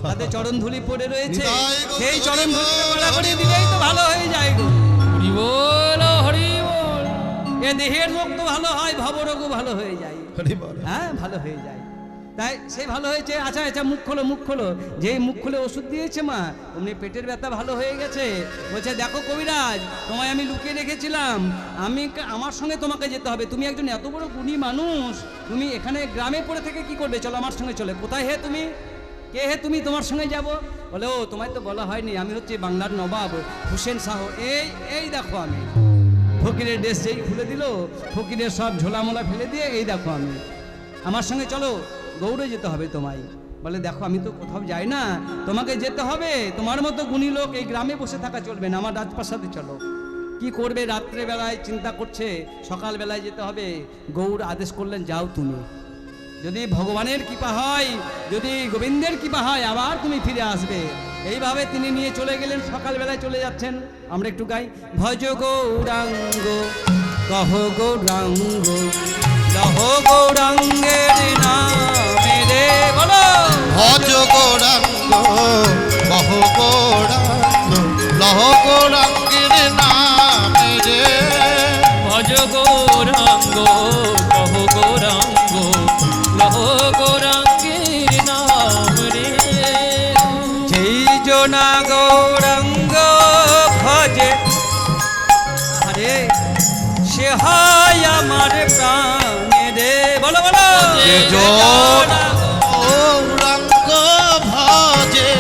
তাদের চরণ ধুলি পড়ে রয়েছে, সেই চরণ ধুলি গড়াগড়ি দিলেই তো ভালো হয়ে যায় গো। হরি বল হরি বল। এ দেহের রোগ তো ভালো হয়, ভবরোগও ভালো হয়ে যায়। হ্যাঁ ভালো হয়ে যায়, তাই সেই ভালো হয়েছে। আচ্ছা আচ্ছা মুখ খোলো, মুখ খোলো। যেই মুখ খুলে ওষুধ দিয়েছে মা, অমনি পেটের ব্যথা ভালো হয়ে গেছে। বলছে দেখো কবিরাজ, তোমায় আমি লুকিয়ে রেখেছিলাম, আমার সঙ্গে তোমাকে যেতে হবে। তুমি একজন এত বড় গুণী মানুষ, তুমি এখানে গ্রামে পড়ে থেকে কি করবে? চলো আমার সঙ্গে চলে। কোথায় হে তুমি? কে হে তুমি? তোমার সঙ্গে যাব। বলে ও তোমায় তো বলা হয়নি, আমি হচ্ছে বাংলার নবাব হোসেন শাহ। এই দেখো আমি। ফকিরের ড্রেস যেই খুলে দিল, ফকিরের সব ঝোলামোলা ফেলে দিয়ে এই দেখো আমি, আমার সঙ্গে চলো, গৌড়ে যেতে হবে তোমায়। বলে দেখো আমি তো কোথাও যাই না, তোমাকে যেতে হবে। তোমার মতো গুণী লোক এই গ্রামে বসে থাকা চলবে না, আমার রাজপ্রাসাদে চলো। কি করবে? রাত্রে বেলায় চিন্তা করছে, সকাল বেলায় যেতে হবে। গৌড় আদেশ করলেন যাও তুমি, যদি ভগবানের কৃপা হয়, যদি গোবিন্দের কৃপা হয় আবার তুমি ফিরে আসবে। এইভাবে তিনি নিয়ে চলে গেলেন, সকালবেলায় চলে যাচ্ছেন। আমরা একটু গাই, ভজ গৌরাঙ্গ কহ গৌরাঙ্গ লহ গৌরাঙ্গের নামে রে। বলো ভজ গৌরাঙ্গ কহ গৌরাঙ্গ লহ গৌরাঙ্গের নামে রে। ভজ গৌরাঙ্গ কহ গৌরাঙ্গ লহ গৌরাঙ্গের নাম রে। যেই জনা গৌরাঙ্গ ভজে, আরে সে হয় আমার প্রাণে রে। বলো বলো যে জন গৌরাঙ্গ ভজে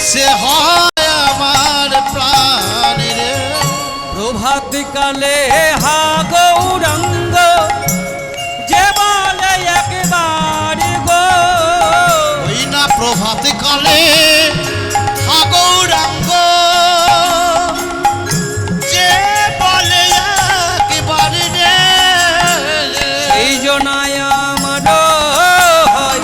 সে হয় আমার প্রাণ রে। প্রভাত কালে হা গৌরাঙ্গ যে বলে একবার গো। ওই না প্রভাত কালে হা গৌরাঙ্গ যে বলে একবার রে। এই জনায় আমার হয়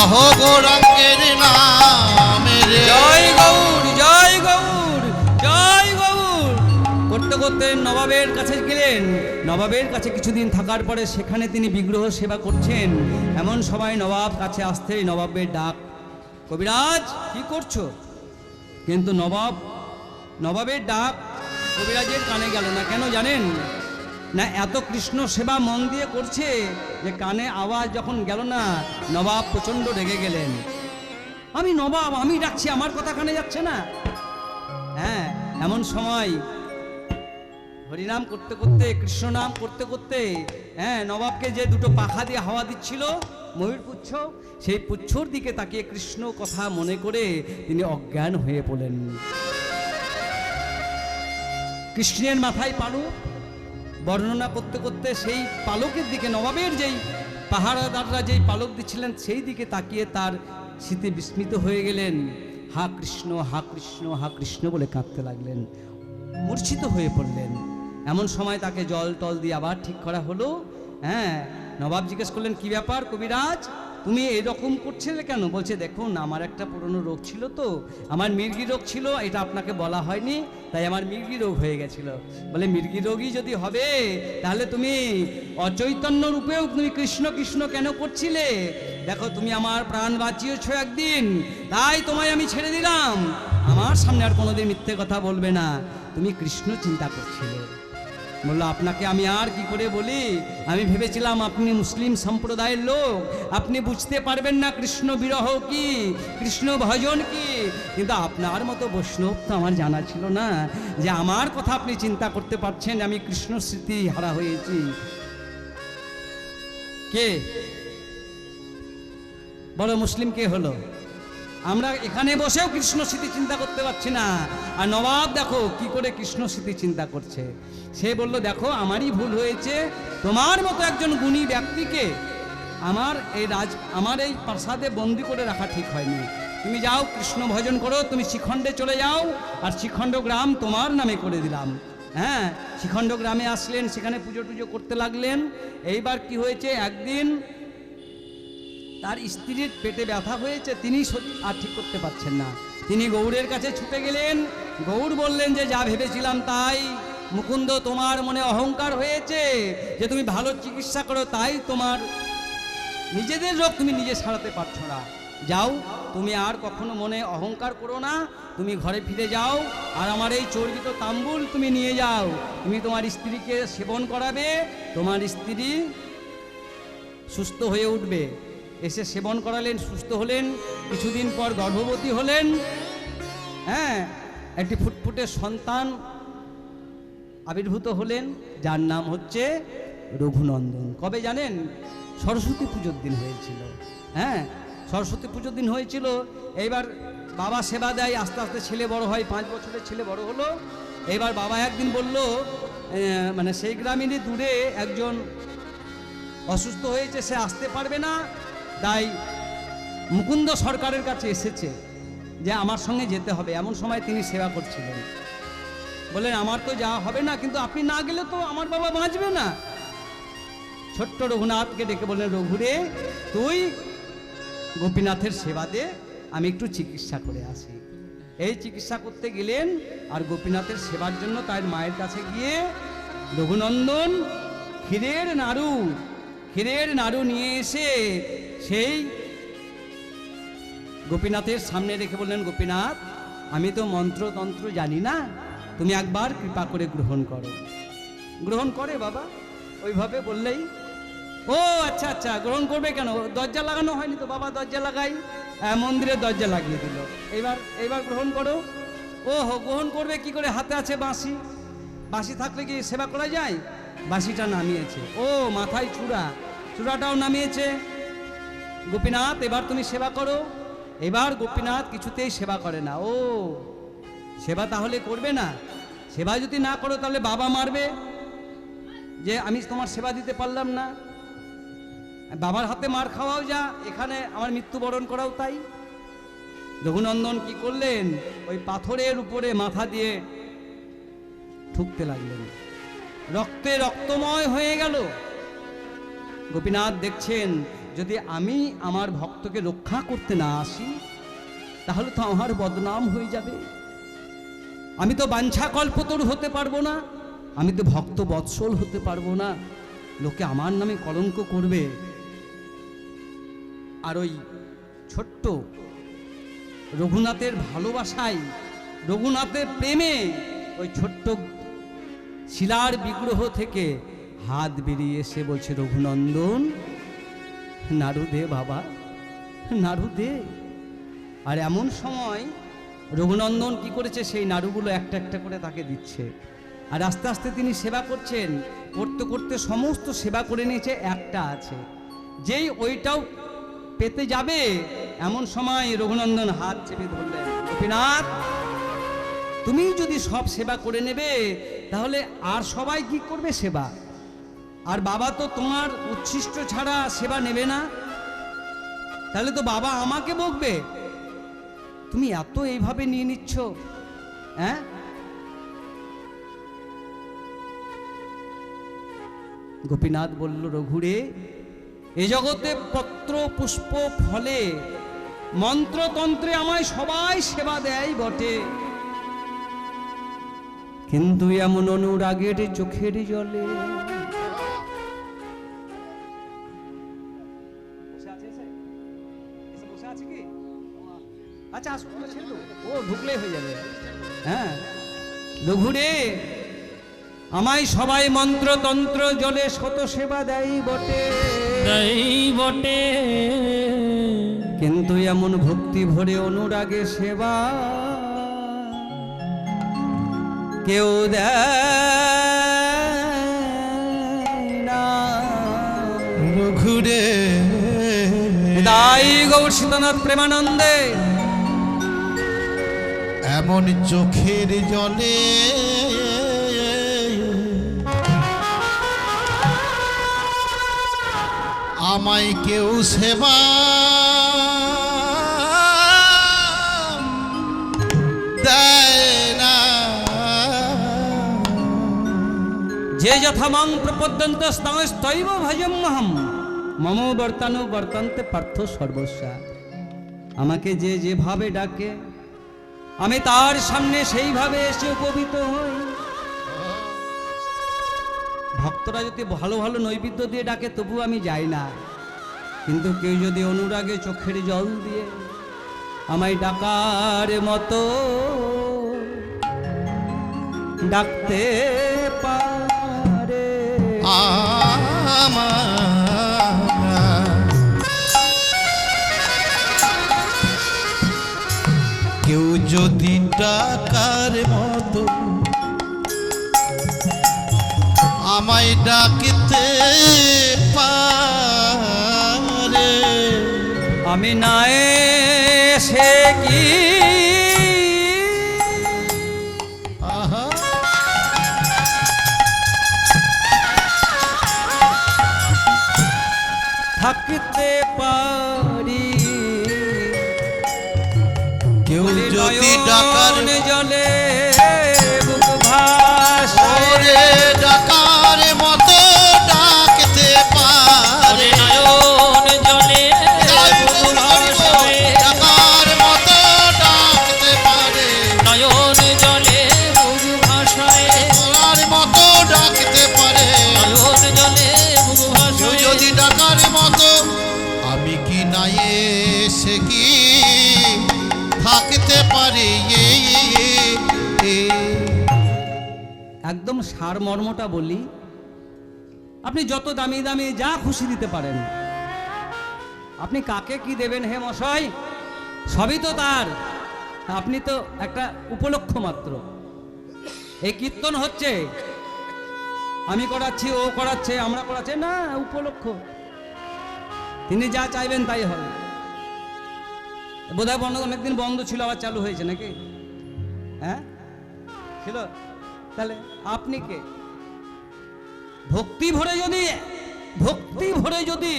লহ গৌরাঙ্গের নামে রে। জয় গৌর, জয় গৌর, জয় গৌর করতে করতে নবাবের কাছে গেলেন। নবাবের কাছে কিছুদিন থাকার পরে সেখানে তিনি বিগ্রহ সেবা করছেন। এমন সময় নবাব কাছে আসতেই নবাবের ডাক, কবিরাজ কি করছো? কিন্তু নবাবের ডাক কবিরাজের কানে গেল না। কেন জানেন না? এত কৃষ্ণ সেবা মন দিয়ে করছে যে কানে আওয়াজ যখন গেল না, নবাব প্রচণ্ড রেগে গেলেন। আমি নবাব, আমি ডাকছি, আমার কথা কানে যাচ্ছে না। হ্যাঁ, এমন সময় হরিনাম করতে করতে, কৃষ্ণ নাম করতে করতে, হ্যাঁ, নবাবকে যে দুটো পাখা দিয়ে হাওয়া দিচ্ছিল ময়ূর পুচ্ছ, সেই পুচ্ছর দিকে তাকিয়ে কৃষ্ণ কথা মনে করে তিনি অজ্ঞান হয়ে পড়লেন। কৃষ্ণের মাথায় পালক, বর্ণনা করতে করতে সেই পালকের দিকে, নবাবের যেই পাহারাদাররা যেই পালক দিচ্ছিলেন সেই দিকে তাকিয়ে তার স্মৃতি বিস্মিত হয়ে গেলেন। হা কৃষ্ণ, হা কৃষ্ণ, হা কৃষ্ণ বলে কাঁদতে লাগলেন, মূর্ছিত হয়ে পড়লেন। এমন সময় তাকে জল টল দিয়ে আবার ঠিক করা হলো। হ্যাঁ, নবাব জিজ্ঞেস করলেন, কি ব্যাপার কবিরাজ, তুমি এরকম করছিলে কেন? বলছে, দেখুন আমার একটা পুরনো রোগ ছিল, তো আমার মির্গি রোগ ছিল, এটা আপনাকে বলা হয়নি, তাই আমার মির্গি রোগ হয়ে গেছিল। বলে, মির্গি রোগই যদি হবে তাহলে তুমি অচৈতন্য রূপেও তুমি কৃষ্ণ কৃষ্ণ কেন করছিলে? দেখো তুমি আমার প্রাণ বাঁচিয়েছ একদিন, তাই তোমায় আমি ছেড়ে দিলাম, আমার সামনে আর কোনোদিন মিথ্যে কথা বলবে না। তুমি কৃষ্ণ চিন্তা করছিলে। বললো, আপনাকে আমি আর কি করে বলি? আমি ভেবেছিলাম আপনি মুসলিম সম্প্রদায়ের লোক, আপনি বুঝতে পারবেন না কৃষ্ণ বিরহ কি, কৃষ্ণ ভজন কি। কিন্তু আপনার মতো বৈষ্ণব তো আমার জানা ছিল না যে আমার কথা আপনি চিন্তা করতে পারছেন, আমি কৃষ্ণ স্মৃতি হারা হয়েছি। কে বড় মুসলিম কে হলো? আমরা এখানে বসেও কৃষ্ণ স্মৃতি চিন্তা করতে পারছি না, আর নবাব দেখো কি করে কৃষ্ণ স্মৃতি চিন্তা করছে। সে বলল, দেখো আমারই ভুল হয়েছে, তোমার মতো একজন গুণী ব্যক্তিকে আমার এই প্রাসাদে বন্দি করে রাখা ঠিক হয়নি। তুমি যাও কৃষ্ণ ভজন করো, তুমি শিখণ্ডে চলে যাও, আর শিখণ্ড গ্রাম তোমার নামে করে দিলাম। হ্যাঁ, শিখণ্ড গ্রামে আসলেন, সেখানে পুজো টুজো করতে লাগলেন। এইবার কি হয়েছে, একদিন তার স্ত্রীর পেটে ব্যথা হয়েছে, তিনি আর ঠিক করতে পারছেন না। তিনি গৌড়ের কাছে ছুটে গেলেন। গৌড় বললেন যে, যা ভেবেছিলাম তাই, মুকুন্দ তোমার মনে অহংকার হয়েছে যে তুমি ভালো চিকিৎসা করো, তাই তোমার নিজেদের রোগ তুমি নিজে সারাতে পারছো না। যাও, তুমি আর কখনো মনে অহংকার করো না, তুমি ঘরে ফিরে যাও, আর আমার এই চর্বিত তাম্বুল তুমি নিয়ে যাও, তুমি তোমার স্ত্রীকে সেবন করাবে, তোমার স্ত্রী সুস্থ হয়ে উঠবে। এসে সেবন করালেন, সুস্থ হলেন, কিছুদিন পর গর্ভবতী হলেন। হ্যাঁ, একটি ফুটফুটে সন্তান আবির্ভূত হলেন, যার নাম হচ্ছে রঘুনন্দন। কবে জানেন? সরস্বতী পুজোর দিন হয়েছিল। হ্যাঁ, সরস্বতী পুজোর দিন হয়েছিল। এইবার বাবা সেবা দেয়, আস্তে আস্তে ছেলে বড় হয়, 5 বছরের ছেলে বড় হলো। এইবার বাবা একদিন বলল, মানে সেই গ্রামেরই দূরে একজন অসুস্থ হয়েছে, সে আসতে পারবে না, তাই মুকুন্দ সরকারের কাছে এসেছে যে আমার সঙ্গে যেতে হবে। এমন সময় তিনি সেবা করছিলেন। বললেন, আমার তো যাওয়া হবে না, কিন্তু আপনি না গেলে তো আমার বাবা বাঁচবে না। ছোট্ট রঘুনাথকে ডেকে বললেন, রঘুরে তুই গোপীনাথের সেবা দে, আমি একটু চিকিৎসা করে আসি। এই চিকিৎসা করতে গেলেন, আর গোপীনাথের সেবার জন্য তার মায়ের কাছে গিয়ে রঘুনন্দন ক্ষীরের নাড়ু নিয়ে এসে সেই গোপীনাথের সামনে রেখে বললেন, গোপীনাথ আমি তো মন্ত্রতন্ত্র জানি না, তুমি একবার কৃপা করে গ্রহণ করো। গ্রহণ করে বাবা, ওইভাবে বললেই, ও আচ্ছা আচ্ছা, গ্রহণ করবে কেন? দরজা লাগানো হয়নি তো বাবা, দরজা লাগাই, মন্দিরের দরজা লাগিয়ে দিল। এইবার গ্রহণ করো। ও হো, গ্রহণ করবে কি করে? হাতে আছে বাঁশি, বাঁশি থাকলে কি সেবা করা যায়? বাঁশিটা নামিয়েছে। ও মাথায় চূড়াটাও নামিয়েছে। গোপীনাথ এবার তুমি সেবা করো। এবার গোপীনাথ কিছুতেই সেবা করে না। ও সেবা তাহলে করবে না? সেবা যদি না করো তাহলে বাবা মারবে যে আমি তোমার সেবা দিতে পারলাম না। বাবার হাতে মার খাওয়াও যা, এখানে আমার মৃত্যুবরণ করাও তাই। রঘুনন্দন কি করলেন? ওই পাথরের উপরে মাথা দিয়ে ঠুকতে লাগলেন, রক্তে রক্তময় হয়ে গেল। গোপীনাথ দেখছেন যদি আমি আমার ভক্তকে রক্ষা করতে না আসি, তাহলে তো আমার বদনাম হয়ে যাবে। আমি তো বাঞ্ছা কল্পতরু হতে পারবো না, আমি তো ভক্ত বৎসল হতে পারবো না, লোকে আমার নামে কলঙ্ক করবে। আর ওই ছোট্ট রঘুনাথের ভালোবাসায়, রঘুনাথের প্রেমে ওই ছোট্ট শিলার বিগ্রহ থেকে হাত বেরিয়ে এসে বলছে, রঘুনন্দন নাড়ু দে বাবা, নাড়ু দে। আর এমন সময় রঘুনন্দন কি করেছে, সেই নাড়ুগুলো একটা একটা করে তাকে দিচ্ছে। আর আস্তে আস্তে তিনি সেবা করছেন, করতে করতে সমস্ত সেবা করে নিয়েছে, একটা আছে। যেই ওইটাও পেতে যাবে, এমন সময় রঘুনন্দন হাত চেপে ধরলেন, গোপীনাথ তুমি যদি সব সেবা করে নেবে, তাহলে আর সবাই কি করবে সেবা? আর বাবা তো তোমার উচ্ছিষ্ট ছাড়া সেবা নেবে না, তাহলে তো বাবা আমাকে বকবে। তুমি এত এইভাবে নিয়ে নিচ্ছ, হ্যাঁ? গোপীনাথ বলল, রঘুরে, এ জগতে পত্র পুষ্প ফলে মন্ত্রতন্ত্রে আমায় সবাই সেবা দেয় বটে, কিন্তু এমন অনুরাগের চোখের জলে। আচ্ছা আসুন, ও ঢুকলেই হয়ে যাবে। হ্যাঁ, রঘুরে, আমায় সবাই মন্ত্রতন্ত্র জলে শত সেবা দেয় বটে, দেই বটে, কিন্তু এমন ভক্তি ভরে অনুরাগে সেবা কেউ দেয় না। রঘুরে তাই গৌর সীতানাথ প্রেমানন্দে এমন চোখের জলে আমায় কেউ সেবা দেয় না। যে যথা মাং প্রপদ্যন্ত স্তৈব ভজম্যহম মম বর্তানো বর্তান্তে পার্থ সর্বস্বা। আমাকে যে যেভাবে ডাকে, আমি তার সামনে সেইভাবে এসে উপবিত হই। ভক্তরা যদি ভালো ভালো নৈবেদ্য দিয়ে ডাকে, তবু আমি যাই না, কিন্তু কেউ যদি অনুরাগে চোখের জল দিয়ে আমায় ডাকার মতো ডাকতে পারে, কেউ যদি ডাকার মতো আমায় ডাকতে পারে, আমি না এসে কি আহা থাকতে পারি। কেউ যদি ডাকার জলে বুক ভাসে, ডাকার মতো ডাকতে পারে, নয়ন জলে বুক ভাসে, ডাকার মতো ডাকতে পারে, নয়ন জলে বুক ভাসায়, ডাকার মতো ডাকতে পারে, নয়ন জলে বুক কেউ ভাসায়, যদি ডাকার মতো আমি কি না এসে কি থাকতে পারি। একদম সার মর্মটা বলি, আপনি যত দামি দামি যা খুশি দিতে পারেন, আপনি কাকে কি দেবেন হে মশাই, সবই তো তার, আপনি তো একটা উপলক্ষ মাত্র। এই কীর্তন হচ্ছে, আমি করাচ্ছি, ও করাচ্ছে, আমরা করাচ্ছি না, উপলক্ষ। তিনি যা চাইবেন তাই হবে। বোধহয় বন্ধ, অনেকদিন বন্ধ ছিল, আবার চালু হয়েছে নাকি? হ্যাঁ ছিল। তাহলে আপনি কে? ভক্তি ভরে যদি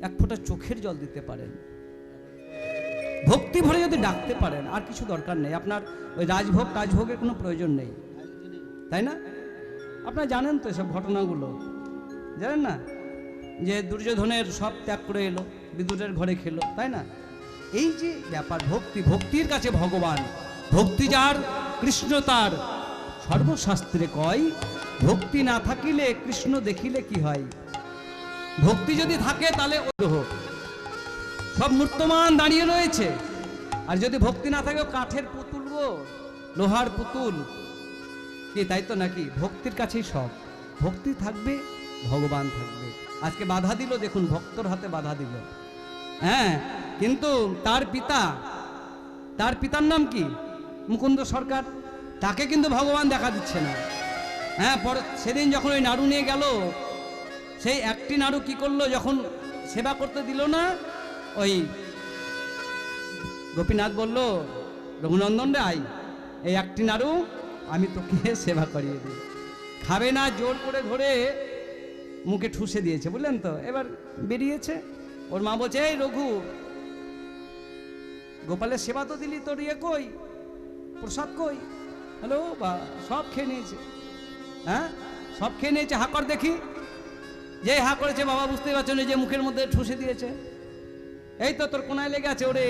এক ফোঁটা চোখের জল দিতে পারেন, ভক্তি ভরে যদি ডাকতে পারেন, আর কিছু দরকার নেই। আপনার ওই রাজভোগের কোনো প্রয়োজন নেই, তাই না? আপনারা জানেন তো এসব ঘটনাগুলো। জানেন না যে দুর্যোধনের সব ত্যাগ করে এলো, বিদুরের ঘরে খেলো, তাই না? এই যে ব্যাপার ভক্তি, ভক্তির কাছে ভগবান, ভক্তি যার কৃষ্ণ তার। সর্বশাস্ত্রে কয় ভক্তি না থাকিলে কৃষ্ণ দেখিলে কি হয়। ভক্তি যদি থাকে তাহলে ওহ সব মূর্তমান দাঁড়িয়ে রয়েছে, আর যদি ভক্তি না থাকে কাঠের পুতুল গো, লোহার পুতুল কি, তাই তো নাকি? ভক্তির কাছেই সব, ভক্তি থাকবে ভগবান থাকবে। আজকে বাধা দিল, দেখুন ভক্তর হাতে বাধা দিল। হ্যাঁ, কিন্তু তার পিতার নাম কি? মুকুন্দ সরকার, তাকে কিন্তু ভগবান দেখা দিচ্ছে না। হ্যাঁ, পরে সেদিন যখন ওই নাড়ু নিয়ে গেল, সেই একটি নাড়ু কি করলো, যখন সেবা করতে দিল না, ওই গোপীনাথ বলল রঘুনন্দন রে আই, এই একটি নাড়ু আমি তোকে সেবা করিয়ে দিই। খাবে না, জোর করে ধরে মুখে ঠুসে দিয়েছে, বুঝলেন তো? এবার বেরিয়েছে, ওর মা বলছে এই রঘু, গোপালের সেবা তো দিলি, তোর ইয়ে কই, প্রসাদ কই? হ্যালো বা সব খেয়ে নিয়েছে। হ্যাঁ, সব খেয়ে নিয়েছে, হাকর দেখি। যে হা করেছে বাবা বুঝতেই পারছো না, যে মুখের মধ্যে ঠুসে দিয়েছে। এই তো তোর কোনায় লেগে আছে। ওরে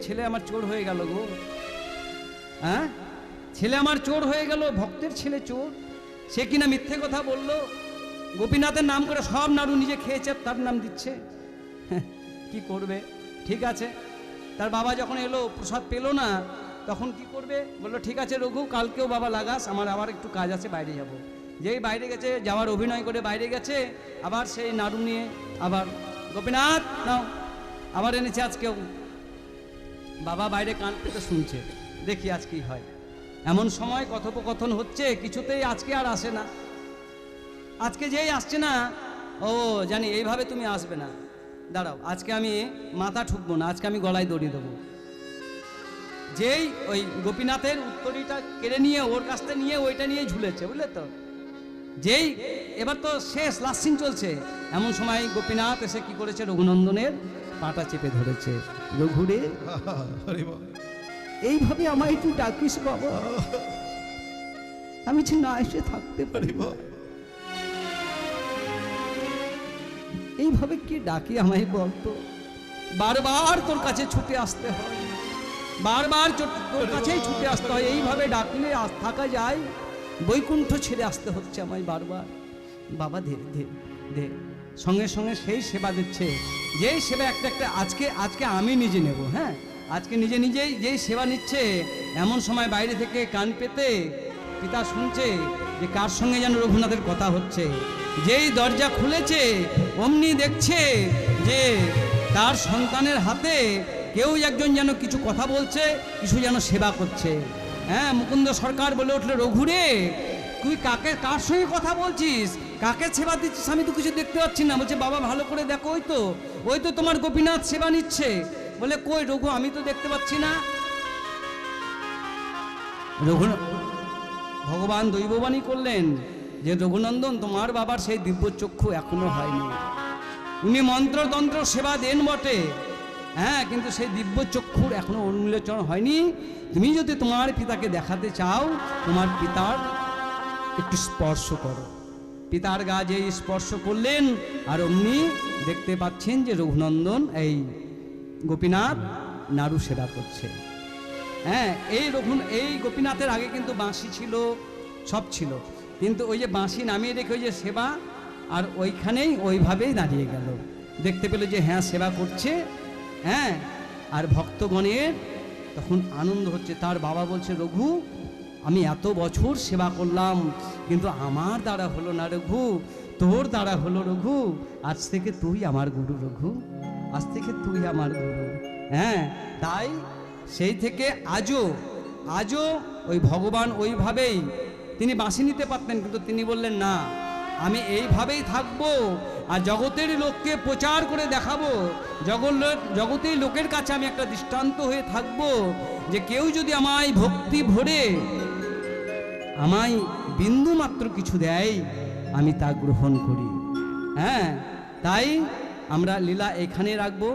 ছেলে আমার চোর হয়ে গেল গো। হ্যাঁ, ছেলে আমার চোর হয়ে গেল, ভক্তের ছেলে চোর। সে কিনা মিথ্যে কথা বললো, গোপীনাথের নাম করে সব নাড়ু নিজে খেয়েছে, তার নাম দিচ্ছে। কি করবে? ঠিক আছে, তার বাবা যখন এলো, প্রসাদ পেলো না, তখন কি করবে? বললো ঠিক আছে রঘু, কালকেও বাবা লাগাস, আমার আবার একটু কাজ আছে, বাইরে যাব। যেই বাইরে গেছে, যাওয়ার অভিনয় করে বাইরে গেছে, আবার সেই নাড়ু নিয়ে আবার গোপীনাথ নাও, আবার এনেছে আজকেও। বাবা বাইরে কান পেতে শুনছে, দেখি আজ কি হয়। এমন সময় কথোপকথন হচ্ছে, কিছুতেই আজকে আর আসে না। আজকে যেই আসছে না, ও জানি এইভাবে তুমি আসবে না, দাঁড়াও, আজকে আমি মাথা ঠুকবো না, আজকে আমি গলায় দড়ি দেবো। যেই ওই গোপীনাথের উত্তরীটা কেড়ে নিয়ে ওর কাছটা নিয়ে ওইটা নিয়ে ঝুলেছে, বুঝলে তো? যেই এবার তো শেষ, লাস্ট সিন চলছে, এমন সময় গোপীনাথ এসে কি করেছে, রঘুনন্দনের পাটা চেপে ধরেছে। রঘুরে, এইভাবে আমায় একটু ডাকিস বাবা, আমি যে না এসে থাকতে পারি। এইভাবে কি ডাকি আমায় বলতো? বারবার তোর কাছে ছুটে আসতে হয়, বারবার তোর কাছেই ছুটে আসতে হয়। এইভাবে ডাকলে থাকা যায়? বৈকুণ্ঠ ছেড়ে আসতে হচ্ছে আমায় বারবার। বাবা ধে ধে ধে, সঙ্গে সঙ্গে সেই সেবা দিচ্ছে, যেই সেবা একটা একটা আজকে আমি নিজে নেব। হ্যাঁ, আজকে নিজেই যেই সেবা নিচ্ছে, এমন সময় বাইরে থেকে কান পেতে পিতা শুনছে যে কার সঙ্গে যেন রঘুনাথের কথা হচ্ছে। যেই দরজা খুলেছে, অমনি দেখছে যে তার সন্তানের হাতে কেউ একজন যেন কিছু কথা বলছে, কিছু যেন সেবা করছে। হ্যাঁ, মুকুন্দ সরকার বলে উঠলো, রঘুরে তুই কার সঙ্গে কথা বলছিস, কাকে সেবা দিচ্ছিস? আমি তো কিছু দেখতে পাচ্ছি না। বলছে বাবা ভালো করে দেখো, ওই তো তোমার গোপীনাথ সেবা নিচ্ছে। বলে কই রঘু, আমি তো দেখতে পাচ্ছি না। ভগবান দৈববাণী করলেন যে রঘুনন্দন, তোমার বাবার সেই দিব্য চক্ষু এখনো হয়নি। উনি মন্ত্রতন্ত্র সেবা দেন বটে, হ্যাঁ, কিন্তু সেই দিব্য চক্ষুর এখনো উন্মোচন হয়নি। তুমি যদি তোমার পিতাকে দেখাতে চাও, তোমার পিতার একটু স্পর্শ করো। পিতার গা যে স্পর্শ করলেন, আর অমনি দেখতে পাচ্ছেন যে রঘুনন্দন এই গোপীনাথ নাড়ু সেবা করছে। হ্যাঁ, এই গোপীনাথের আগে কিন্তু বাঁশি ছিল, সব ছিল, কিন্তু ওই যে বাঁশি নামিয়ে রেখে ওই যে সেবা, আর ওইখানেই ওইভাবেই দাঁড়িয়ে গেল। দেখতে পেল যে হ্যাঁ সেবা করছে। হ্যাঁ, আর ভক্তগণের তখন আনন্দ হচ্ছে। তার বাবা বলছে, রঘু আমি এত বছর সেবা করলাম, কিন্তু আমার দ্বারা হলো না রঘু, তোর দ্বারা হলো রঘু। আজ থেকে তুই আমার গুরু রঘু, আজ থেকে তুই আমার গুরু। হ্যাঁ, তাই সেই থেকে আজও ওই ভগবান ওইভাবেই, তিনি বাঁশি নিতে পারতেন, কিন্তু তিনি বললেন না, আমি এইভাবেই থাকবো, আর জগতের লোককে প্রচার করে দেখাবো। জগতের লোকের কাছে আমি একটা দৃষ্টান্ত হয়ে থাকবো, যে কেউ যদি আমায় ভক্তি ভরে আমায় বিন্দু মাত্র কিছু দেয়, আমি তা গ্রহণ করি। হ্যাঁ, তাই আমরা লীলা এখানে রাখবো।